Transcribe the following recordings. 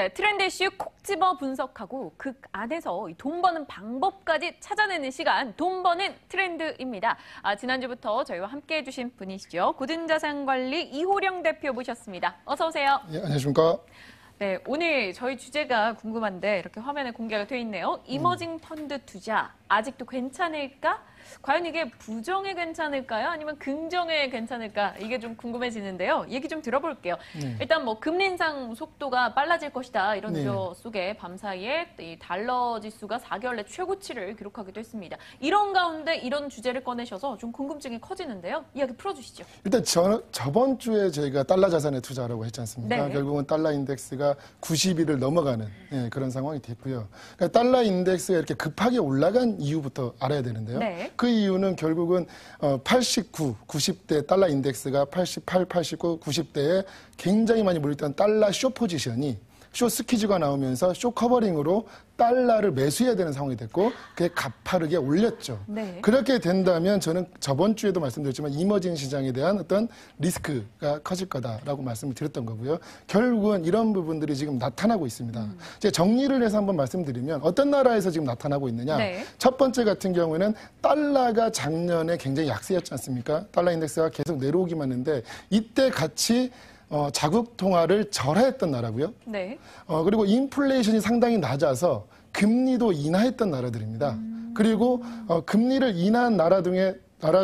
네, 트렌드 이슈 콕 집어 분석하고 그 안에서 돈 버는 방법까지 찾아내는 시간, 돈 버는 트렌드입니다. 지난주부터 저희와 함께해 주신 분이시죠. 고든자산관리 이호령 대표 모셨습니다. 어서 오세요. 예, 안녕하십니까. 네, 오늘 저희 주제가 궁금한데 이렇게 화면에 공개가 돼 있네요. 이머징 펀드 투자 아직도 괜찮을까? 과연 이게 부정에 괜찮을까요? 아니면 긍정에 괜찮을까? 이게 좀 궁금해지는데요. 얘기 좀 들어볼게요. 일단 뭐 금리 인상 속도가 빨라질 것이다. 이런 우려 속에 밤사이에 이 달러 지수가 4개월 내 최고치를 기록하기도 했습니다. 이런 가운데 이런 주제를 꺼내셔서 좀 궁금증이 커지는데요. 이야기 풀어주시죠. 일단 저번 주에 저희가 달러 자산에 투자라고 했지 않습니까? 네. 결국은 달러 인덱스가 90일을 넘어가는 그런 상황이 됐고요. 그러니까 달러 인덱스가 이렇게 급하게 올라간 이유부터 알아야 되는데요. 네. 그 이유는 결국은 89, 90대 달러 인덱스가 88, 89, 90대에 굉장히 많이 몰렸던 달러 숏 포지션이 숏 스퀴즈가 나오면서 숏 커버링으로 달러를 매수해야 되는 상황이 됐고 그게 가파르게 올렸죠. 네. 그렇게 된다면 저는 저번 주에도 말씀드렸지만 이머징 시장에 대한 어떤 리스크가 커질 거다라고 말씀을 드렸던 거고요. 결국은 이런 부분들이 지금 나타나고 있습니다. 이제 정리를 해서 한번 말씀드리면 어떤 나라에서 지금 나타나고 있느냐. 네. 첫 번째 같은 경우에는 달러가 작년에 굉장히 약세였지 않습니까? 달러 인덱스가 계속 내려오기만 했는데 이때 같이 자국 통화를 절하했던 나라고요. 네. 그리고 인플레이션이 상당히 낮아서 금리도 인하했던 나라들입니다. 그리고 금리를 인하한 나라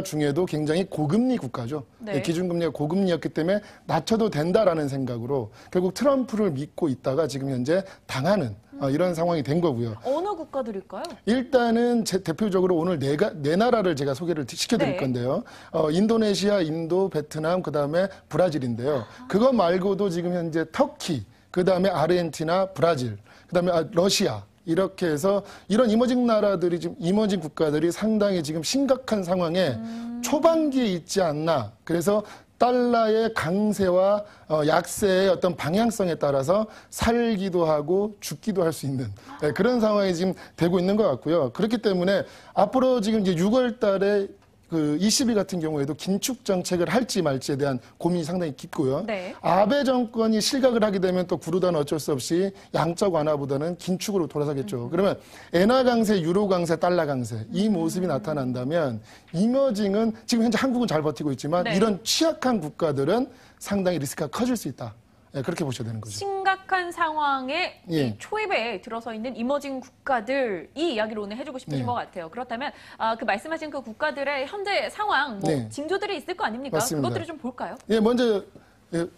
중에도 굉장히 고금리 국가죠. 네. 기준금리가 고금리였기 때문에 낮춰도 된다라는 생각으로 결국 트럼프를 믿고 있다가 지금 현재 당하는 이런 상황이 된 거고요. 어느 국가들일까요? 일단은 대표적으로 오늘 네 나라를 제가 소개를 시켜드릴 네. 건데요. 인도네시아, 인도, 베트남, 그다음에 브라질인데요. 그거 말고도 지금 현재 터키, 그다음에 아르헨티나, 브라질, 그다음에 러시아 이렇게 해서 이런 이머징 나라들이 지금 이머징 국가들이 상당히 지금 심각한 상황에 초반기에 있지 않나. 그래서 달러의 강세와 약세의 어떤 방향성에 따라서 살기도 하고 죽기도 할 수 있는 그런 상황이 지금 되고 있는 것 같고요. 그렇기 때문에 앞으로 지금 이제 6월 달에 그 ECB 같은 경우에도 긴축 정책을 할지 말지에 대한 고민이 상당히 깊고요. 네. 아베 정권이 실각을 하게 되면 또 구르다는 어쩔 수 없이 양적 완화보다는 긴축으로 돌아서겠죠. 그러면 엔화 강세, 유로 강세, 달러 강세 이 모습이 나타난다면 이머징은 지금 현재 한국은 잘 버티고 있지만 네. 이런 취약한 국가들은 상당히 리스크가 커질 수 있다. 그렇게 보셔야 되는 거죠. 심각한 상황에 예. 이 초입에 들어서 있는 이머징 국가들 이 이야기를 오늘 해주고 싶은 네. 것 같아요. 그렇다면 그 말씀하신 그 국가들의 현재 상황, 뭐 네. 징조들이 있을 거 아닙니까? 맞습니다. 그것들을 좀 볼까요? 예, 먼저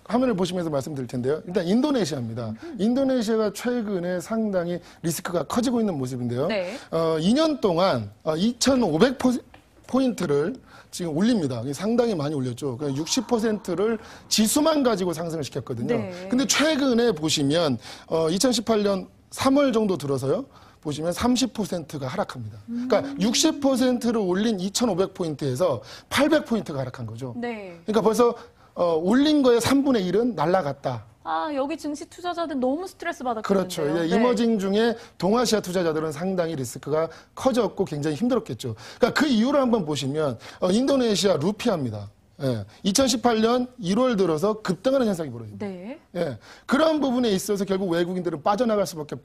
화면을 보시면서 말씀드릴 텐데요. 일단 인도네시아입니다. 인도네시아가 최근에 상당히 리스크가 커지고 있는 모습인데요. 네. 2년 동안 2,500포인트를 지금 올립니다. 상당히 많이 올렸죠. 60%를 지수만 가지고 상승을 시켰거든요. 네. 근데 최근에 보시면 2018년 3월 정도 들어서요. 보시면 30%가 하락합니다. 그러니까 60%를 올린 2,500포인트에서 800포인트가 하락한 거죠. 네. 그러니까 벌써 올린 거의 3분의 1은 날아갔다. 여기 증시 투자자들 너무 스트레스 받았거든요. 그렇죠. 예, 이머징 중에 동아시아 투자자들은 상당히 리스크가 커졌고 굉장히 힘들었겠죠. 그러니까 그 이유를 한번 보시면 인도네시아 루피아입니다. 예, 2018년 1월 들어서 급등하는 현상이 벌어집니다. 네. 예, 그런 부분에 있어서 결국 외국인들은 빠져나갈 수밖에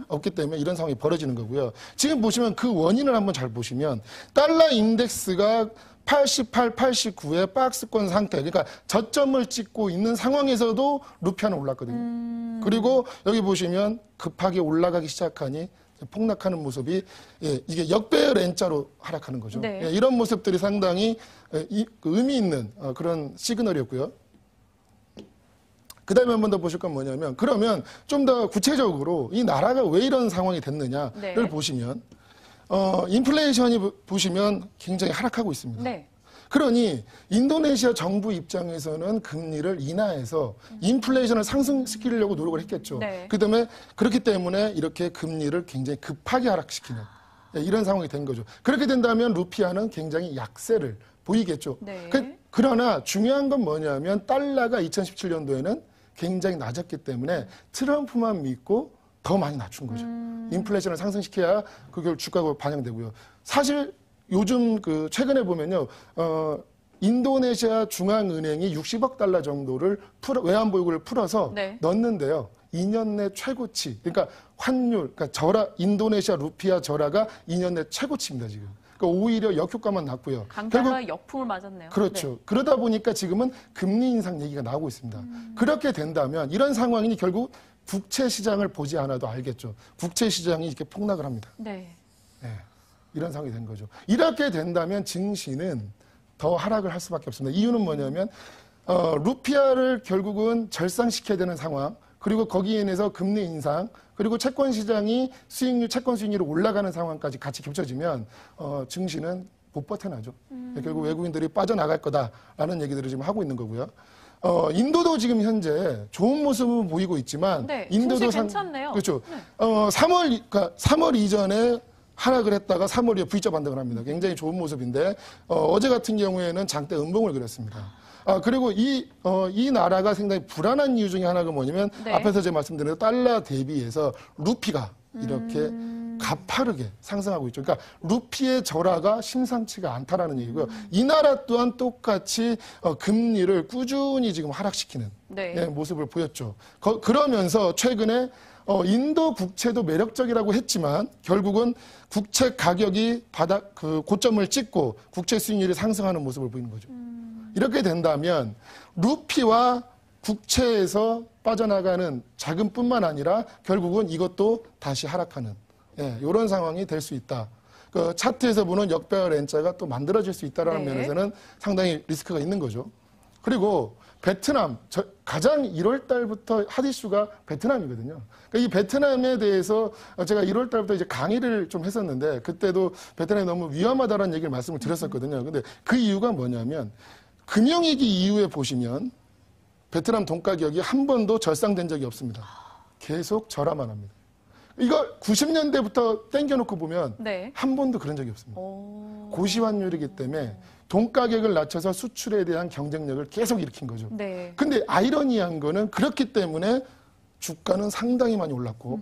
없기 때문에 이런 상황이 벌어지는 거고요. 지금 보시면 그 원인을 한번 잘 보시면 달러 인덱스가 88, 89의 박스권 상태, 그러니까 저점을 찍고 있는 상황에서도 루피아는 올랐거든요. 그리고 여기 보시면 급하게 올라가기 시작하니 폭락하는 모습이 이게 역배열 N자로 하락하는 거죠. 네. 이런 모습들이 상당히 의미 있는 그런 시그널이었고요. 그 다음에 한 번 더 보실 건 뭐냐면 그러면 좀 더 구체적으로 이 나라가 왜 이런 상황이 됐느냐를 네. 보시면 인플레이션이 보시면 굉장히 하락하고 있습니다. 네. 그러니 인도네시아 정부 입장에서는 금리를 인하해서 인플레이션을 상승시키려고 노력을 했겠죠. 네. 그렇기 때문에 이렇게 금리를 굉장히 급하게 하락시키는 이런 상황이 된 거죠. 그렇게 된다면 루피아는 굉장히 약세를 보이겠죠. 네. 그러나 중요한 건 뭐냐면 달러가 2017년도에는 굉장히 낮았기 때문에 트럼프만 믿고 더 많이 낮춘 거죠. 인플레이션을 상승시켜야 그게 주가가 반영되고요. 사실 요즘 최근에 보면요, 인도네시아 중앙은행이 60억 달러 정도를 외환보유고를 풀어서 네. 넣었는데요. 2년 내 최고치. 그러니까 환율, 그러니까 절하, 인도네시아 루피아 절하가 2년 내 최고치입니다, 지금. 그러니까 오히려 역효과만 났고요. 강달러의 역풍을 맞았네요. 그렇죠. 네. 그러다 보니까 지금은 금리 인상 얘기가 나오고 있습니다. 그렇게 된다면 이런 상황이니 결국 국채 시장을 보지 않아도 알겠죠. 국채 시장이 이렇게 폭락을 합니다. 네. 네, 이런 상황이 된 거죠. 이렇게 된다면 증시는 더 하락을 할 수밖에 없습니다. 이유는 뭐냐면 루피아를 결국은 절상시켜야 되는 상황, 그리고 거기에 인해서 금리 인상, 그리고 채권 시장이 채권 수익률이 올라가는 상황까지 같이 겹쳐지면 증시는 못 버텨나죠. 결국 외국인들이 빠져나갈 거다라는 얘기들을 지금 하고 있는 거고요. 인도도 지금 현재 좋은 모습을 보이고 있지만 네, 인도도 증시 괜찮네요. 그렇죠. 네. 3월 이전에 하락을 했다가 3월 이후에 V자 반등을 합니다. 굉장히 좋은 모습인데 어제 같은 경우에는 장대 음봉을 그렸습니다. 그리고 이 나라가 상당히 불안한 이유 중에 하나가 뭐냐면 네. 앞에서 제가 말씀드린 달러 대비해서 루피가 이렇게 가파르게 상승하고 있죠. 그러니까 루피의 절하가 심상치가 않다라는 얘기고요. 이 나라 또한 똑같이 금리를 꾸준히 지금 하락시키는 네. 모습을 보였죠. 그러면서 최근에 인도 국채도 매력적이라고 했지만 결국은 국채 가격이 고점을 찍고 국채 수익률이 상승하는 모습을 보이는 거죠. 이렇게 된다면 루피와 국채에서 빠져나가는 자금뿐만 아니라 결국은 이것도 다시 하락하는 이런 상황이 될 수 있다. 그 차트에서 보는 역배열 N자가 또 만들어질 수 있다는 네. 면에서는 상당히 리스크가 있는 거죠. 그리고 베트남, 가장 1월 달부터 핫 이슈가 베트남이거든요. 그러니까 이 베트남에 대해서 제가 1월 달부터 이제 강의를 좀 했었는데 그때도 베트남이 너무 위험하다는 얘기를 말씀을 드렸었거든요. 근데 그 이유가 뭐냐면 금융위기 이후에 보시면 베트남 돈 가격이 한 번도 절상된 적이 없습니다. 계속 절하만 합니다. 이거 90년대부터 땡겨놓고 보면 네. 한 번도 그런 적이 없습니다. 오. 고시환율이기 때문에 돈 가격을 낮춰서 수출에 대한 경쟁력을 계속 일으킨 거죠. 네. 근데 아이러니한 거는 그렇기 때문에 주가는 상당히 많이 올랐고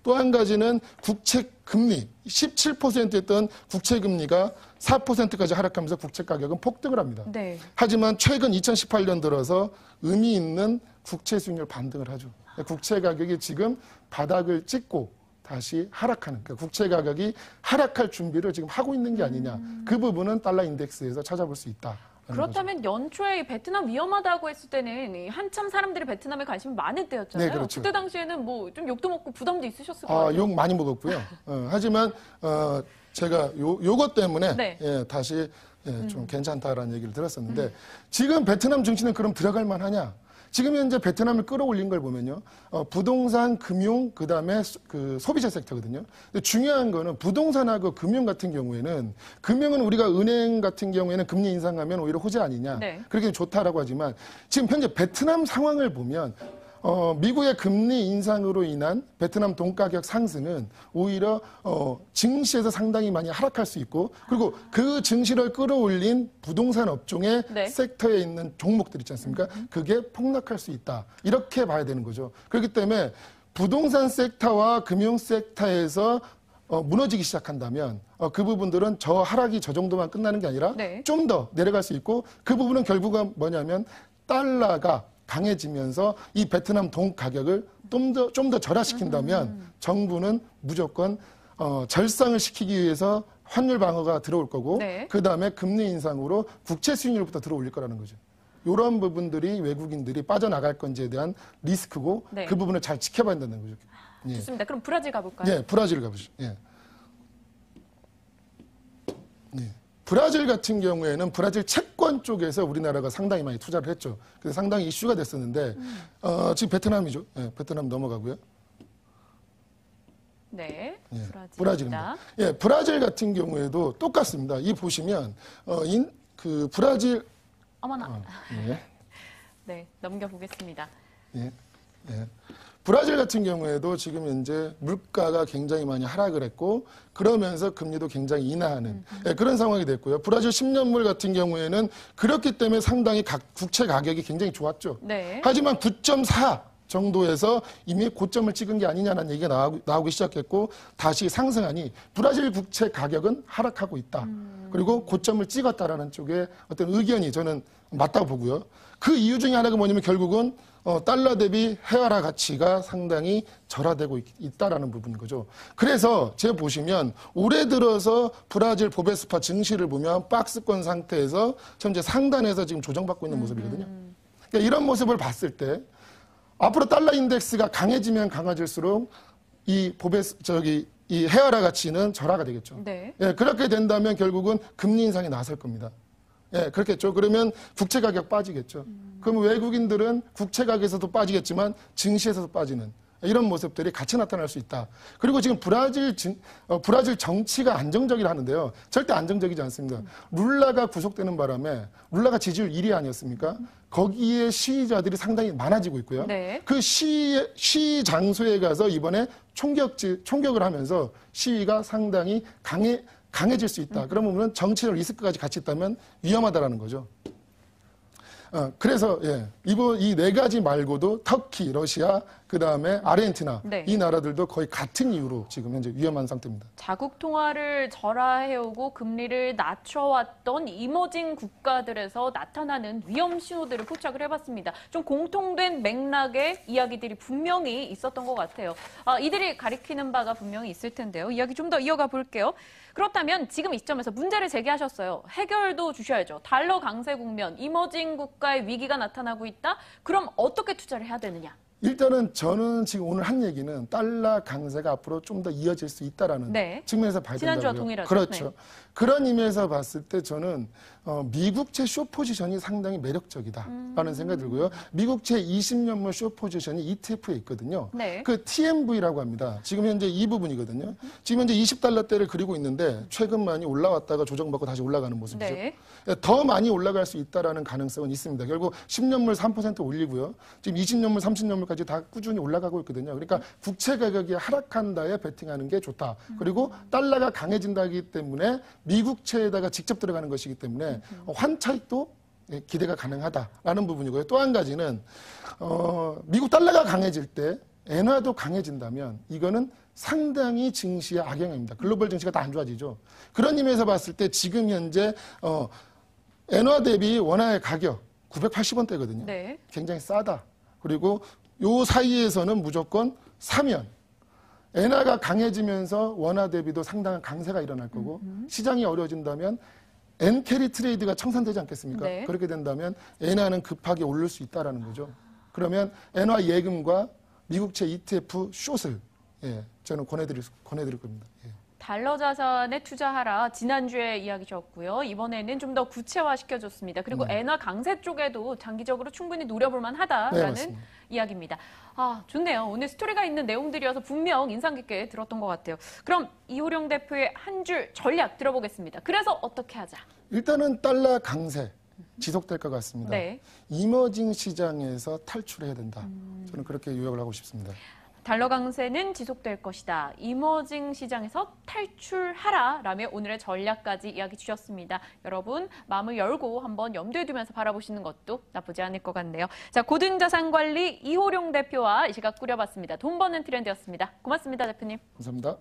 또 한 가지는 국채 금리 17%였던 국채 금리가 4%까지 하락하면서 국채 가격은 폭등을 합니다. 네. 하지만 최근 2018년 들어서 의미 있는 국채 수익률 반등을 하죠. 국채 가격이 지금 바닥을 찍고 다시 하락하는, 그러니까 국채 가격이 하락할 준비를 지금 하고 있는 게 아니냐. 그 부분은 달러 인덱스에서 찾아볼 수 있다. 그렇다면 연초에 베트남 위험하다고 했을 때는 한참 사람들이 베트남에 관심이 많을 때였잖아요. 네, 그렇죠. 그때 당시에는 뭐 좀 욕도 먹고 부담도 있으셨을 거예요. 욕 많이 먹었고요. 하지만 제가 요것 때문에 네. 다시 좀 괜찮다라는 얘기를 들었었는데 지금 베트남 증시는 그럼 들어갈 만하냐? 지금 현재 베트남을 끌어올린 걸 보면요. 부동산, 금융, 그다음에 그 소비자 섹터거든요. 근데 중요한 거는 부동산하고 금융 같은 경우에는 금융은 우리가 은행 같은 경우에는 금리 인상하면 오히려 호재 아니냐. 네. 그렇게 좋다라고 하지만 지금 현재 베트남 상황을 보면 미국의 금리 인상으로 인한 베트남 돈 가격 상승은 오히려 증시에서 상당히 많이 하락할 수 있고 그리고 그 증시를 끌어올린 부동산 업종의 네. 섹터에 있는 종목들 있지 않습니까? 그게 폭락할 수 있다. 이렇게 봐야 되는 거죠. 그렇기 때문에 부동산 섹터와 금융 섹터에서 무너지기 시작한다면 그 부분들은 하락이 저 정도만 끝나는 게 아니라 네. 좀 더 내려갈 수 있고 그 부분은 결국은 뭐냐면 달러가 강해지면서 이 베트남 돈 가격을 좀 더 절하시킨다면 정부는 무조건 절상을 시키기 위해서 환율 방어가 들어올 거고 네. 그다음에 금리 인상으로 국채 수익률부터 들어올릴 거라는 거죠. 이런 부분들이 외국인들이 빠져나갈 건지에 대한 리스크고 네. 그 부분을 잘 지켜봐야 된다는 거죠. 예. 좋습니다. 그럼 브라질 가볼까요? 네, 브라질 가보시죠. 예. 네. 브라질 같은 경우에는 브라질 채권 쪽에서 우리나라가 상당히 많이 투자를 했죠. 그래서 상당히 이슈가 됐었는데 지금 베트남이죠. 예, 베트남 넘어가고요. 네, 예, 브라질입니다. 브라질입니다. 예, 브라질 같은 경우에도 똑같습니다. 이 보시면 그 브라질 어머나. 예, 네, 넘겨보겠습니다. 예, 예. 브라질 같은 경우에도 지금 현재 물가가 굉장히 많이 하락을 했고 그러면서 금리도 굉장히 인하하는 그런 상황이 됐고요. 브라질 10년물 같은 경우에는 그렇기 때문에 상당히 국채 가격이 굉장히 좋았죠. 네. 하지만 9.4 정도에서 이미 고점을 찍은 게 아니냐는 얘기가 나오기 시작했고 다시 상승하니 브라질 국채 가격은 하락하고 있다. 그리고 고점을 찍었다라는 쪽에 어떤 의견이 저는 맞다고 보고요. 그 이유 중에 하나가 뭐냐면 결국은 달러 대비 헤아라 가치가 상당히 절하되고 있다라는 부분인 거죠. 그래서 제가 보시면 올해 들어서 브라질 보베스파 증시를 보면 박스권 상태에서 현재 상단에서 지금 조정받고 있는 모습이거든요. 그러니까 이런 모습을 봤을 때 앞으로 달러 인덱스가 강해지면 강해질수록 이 헤아라 가치는 절하가 되겠죠. 네. 예, 그렇게 된다면 결국은 금리 인상이 나설 겁니다. 예, 그렇겠죠. 그러면 국채 가격 빠지겠죠. 그럼 외국인들은 국채 가격에서도 빠지겠지만 증시에서도 빠지는 이런 모습들이 같이 나타날 수 있다. 그리고 지금 브라질 정치가 안정적이라 하는데요. 절대 안정적이지 않습니다. 룰라가 구속되는 바람에 룰라가 지지율 1위 아니었습니까? 거기에 시위자들이 상당히 많아지고 있고요. 네. 그 시위 장소에 가서 이번에 총격을 하면서 시위가 상당히 강해질 수 있다. 그러면 정치적 리스크까지 같이 있다면 위험하다라는 거죠. 그래서 이 네 가지 말고도 터키, 러시아, 그 다음에 아르헨티나 네. 이 나라들도 거의 같은 이유로 지금 현재 위험한 상태입니다. 자국 통화를 절하해오고 금리를 낮춰왔던 이머징 국가들에서 나타나는 위험 신호들을 포착을 해봤습니다. 좀 공통된 맥락의 이야기들이 분명히 있었던 것 같아요. 이들이 가리키는 바가 분명히 있을 텐데요. 이야기 좀 더 이어가 볼게요. 그렇다면 지금 이 시점에서 문제를 제기하셨어요. 해결도 주셔야죠. 달러 강세 국면, 이머징 국가의 위기가 나타나고 있다? 그럼 어떻게 투자를 해야 되느냐? 일단은 저는 지금 오늘 한 얘기는 달러 강세가 앞으로 좀 더 이어질 수 있다라는 네. 측면에서 봐야 된다고요. 지난주와 동일하죠. 그렇죠. 네. 그런 의미에서 봤을 때 저는 미국채 쇼 포지션이 상당히 매력적이다라는 생각이 들고요. 미국채 20년물 쇼 포지션이 ETF에 있거든요. 네. 그 TMV라고 합니다. 지금 현재 이 부분이거든요. 지금 현재 20달러대를 그리고 있는데 최근 많이 올라왔다가 조정받고 다시 올라가는 모습이죠. 네. 더 많이 올라갈 수 있다라는 가능성은 있습니다. 결국 10년물 3% 올리고요. 지금 20년물, 30년물까지 다 꾸준히 올라가고 있거든요. 그러니까 국채 가격이 하락한다에 베팅하는 게 좋다. 그리고 달러가 강해진다기 때문에 미국채에다가 직접 들어가는 것이기 때문에 환차익도 기대가 가능하다라는 부분이고요. 또 한 가지는 미국 달러가 강해질 때 엔화도 강해진다면 이거는 상당히 증시에 악영향입니다. 글로벌 증시가 다 안 좋아지죠. 그런 의미에서 봤을 때 지금 현재 엔화 대비 원화의 가격 980원대거든요. 네. 굉장히 싸다. 그리고 요 사이에서는 무조건 사면 엔화가 강해지면서 원화 대비도 상당한 강세가 일어날 거고 시장이 어려워진다면 엔캐리 트레이드가 청산되지 않겠습니까? 네. 그렇게 된다면 엔화는 급하게 오를 수 있다라는 거죠. 그러면 엔화 예금과 미국채 ETF 숏을 저는 권해드릴 겁니다. 예. 달러 자산에 투자하라. 지난주에 이야기셨고요. 이번에는 좀 더 구체화 시켜줬습니다. 그리고 엔화 강세 쪽에도 장기적으로 충분히 노려볼 만하다라는 네, 이야기입니다. 좋네요. 오늘 스토리가 있는 내용들이어서 분명 인상 깊게 들었던 것 같아요. 그럼 이호룡 대표의 한 줄 전략 들어보겠습니다. 그래서 어떻게 하자? 일단은 달러 강세 지속될 것 같습니다. 네. 이머징 시장에서 탈출해야 된다. 저는 그렇게 요약을 하고 싶습니다. 달러 강세는 지속될 것이다. 이머징 시장에서 탈출하라. 라며 오늘의 전략까지 이야기 주셨습니다. 여러분 마음을 열고 한번 염두에 두면서 바라보시는 것도 나쁘지 않을 것 같네요. 자, 고등자산관리 이호룡 대표와 이 시각 꾸려봤습니다. 돈 버는 트렌드였습니다. 고맙습니다, 대표님. 감사합니다.